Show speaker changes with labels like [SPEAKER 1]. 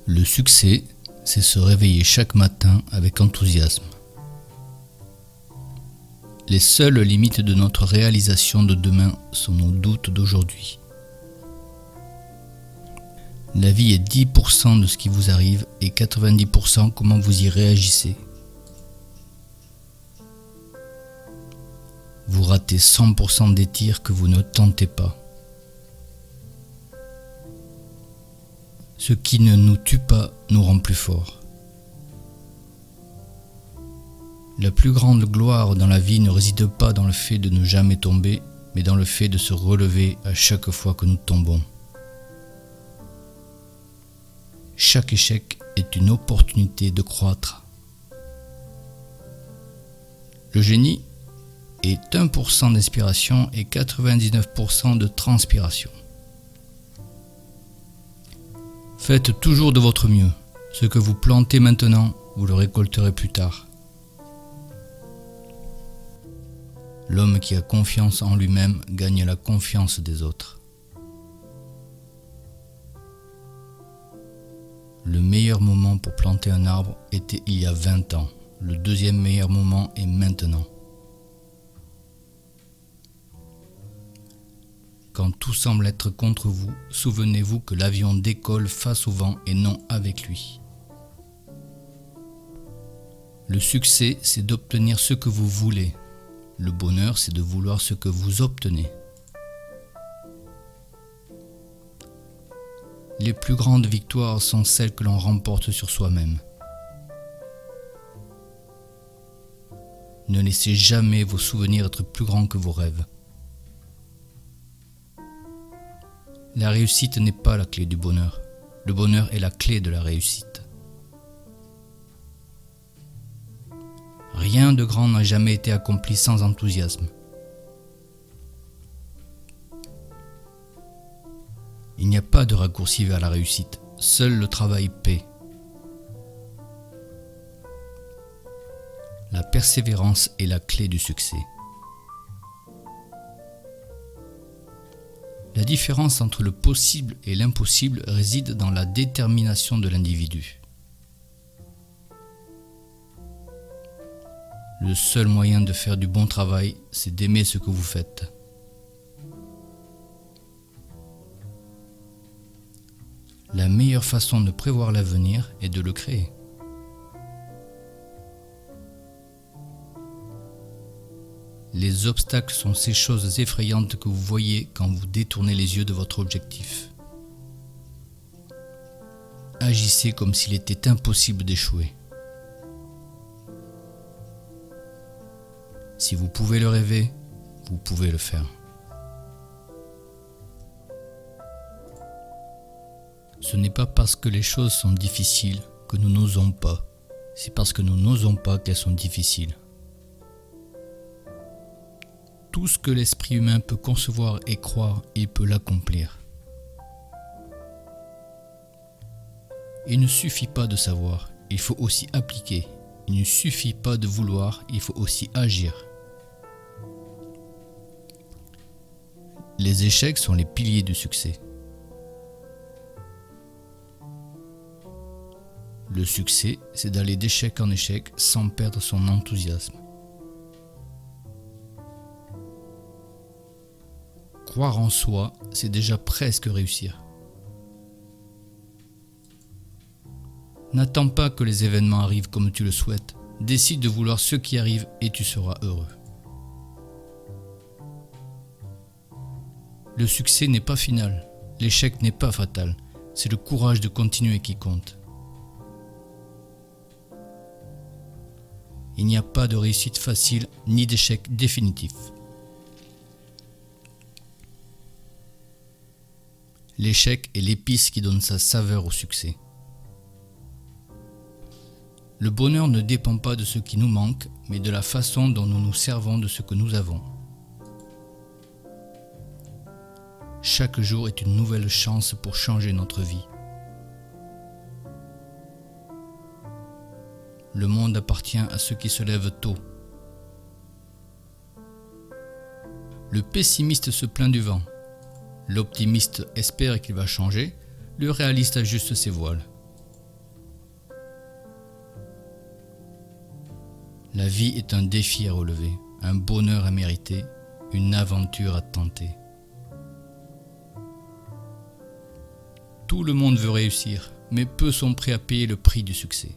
[SPEAKER 1] Le succès, c'est se réveiller chaque matin avec enthousiasme. Les seules limites de notre réalisation de demain sont nos doutes d'aujourd'hui. La vie est 10% de ce qui vous arrive et 90% comment vous y réagissez. Vous ratez 100% des tirs que vous ne tentez pas. Ce qui ne nous tue pas nous rend plus forts. La plus grande gloire dans la vie ne réside pas dans le fait de ne jamais tomber, mais dans le fait de se relever à chaque fois que nous tombons. Chaque échec est une opportunité de croître. Le génie est 1% d'inspiration et 99% de transpiration. Faites toujours de votre mieux. Ce que vous plantez maintenant, vous le récolterez plus tard. L'homme qui a confiance en lui-même gagne la confiance des autres. Le meilleur moment pour planter un arbre était il y a 20 ans. Le deuxième meilleur moment est maintenant. Quand tout semble être contre vous, souvenez-vous que l'avion décolle face au vent et non avec lui. Le succès, c'est d'obtenir ce que vous voulez. Le bonheur, c'est de vouloir ce que vous obtenez. Les plus grandes victoires sont celles que l'on remporte sur soi-même. Ne laissez jamais vos souvenirs être plus grands que vos rêves. La réussite n'est pas la clé du bonheur. Le bonheur est la clé de la réussite. Rien de grand n'a jamais été accompli sans enthousiasme. Il n'y a pas de raccourci vers la réussite. Seul le travail paie. La persévérance est la clé du succès. La différence entre le possible et l'impossible réside dans la détermination de l'individu. Le seul moyen de faire du bon travail, c'est d'aimer ce que vous faites. La meilleure façon de prévoir l'avenir est de le créer. Les obstacles sont ces choses effrayantes que vous voyez quand vous détournez les yeux de votre objectif. Agissez comme s'il était impossible d'échouer. Si vous pouvez le rêver, vous pouvez le faire. Ce n'est pas parce que les choses sont difficiles que nous n'osons pas. C'est parce que nous n'osons pas qu'elles sont difficiles. Tout ce que l'esprit humain peut concevoir et croire, il peut l'accomplir. Il ne suffit pas de savoir, il faut aussi appliquer. Il ne suffit pas de vouloir, il faut aussi agir. Les échecs sont les piliers du succès. Le succès, c'est d'aller d'échec en échec sans perdre son enthousiasme. Croire en soi, c'est déjà presque réussir. N'attends pas que les événements arrivent comme tu le souhaites. Décide de vouloir ce qui arrive et tu seras heureux. Le succès n'est pas final. L'échec n'est pas fatal. C'est le courage de continuer qui compte. Il n'y a pas de réussite facile ni d'échec définitif. L'échec est l'épice qui donne sa saveur au succès. Le bonheur ne dépend pas de ce qui nous manque, mais de la façon dont nous nous servons de ce que nous avons. Chaque jour est une nouvelle chance pour changer notre vie. Le monde appartient à ceux qui se lèvent tôt. Le pessimiste se plaint du vent. L'optimiste espère qu'il va changer, le réaliste ajuste ses voiles. La vie est un défi à relever, un bonheur à mériter, une aventure à tenter. Tout le monde veut réussir, mais peu sont prêts à payer le prix du succès.